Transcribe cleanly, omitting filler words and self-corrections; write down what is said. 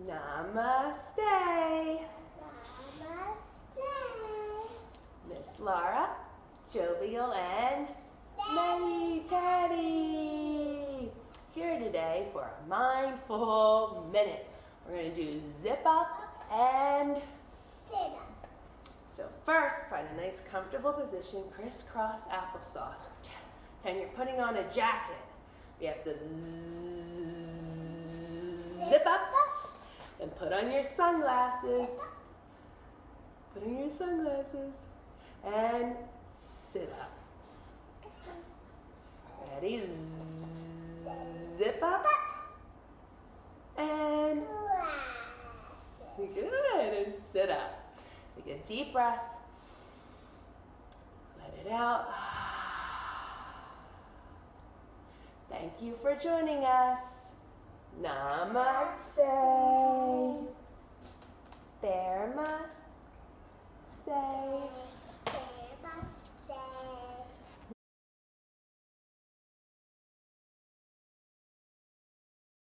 Namaste. Miss Laura, jovial, and Meddy Teddys. Here today for a mindful minute. We're going to do zip up and sit up. So first, find a nice comfortable position, crisscross applesauce. Pretend you're putting on a jacket. We have to zip up and put on your sunglasses. Put on your sunglasses and sit up. Ready? Zip up and good, and sit up. Take a deep breath. Let it out. Thank you for joining us. Namaste.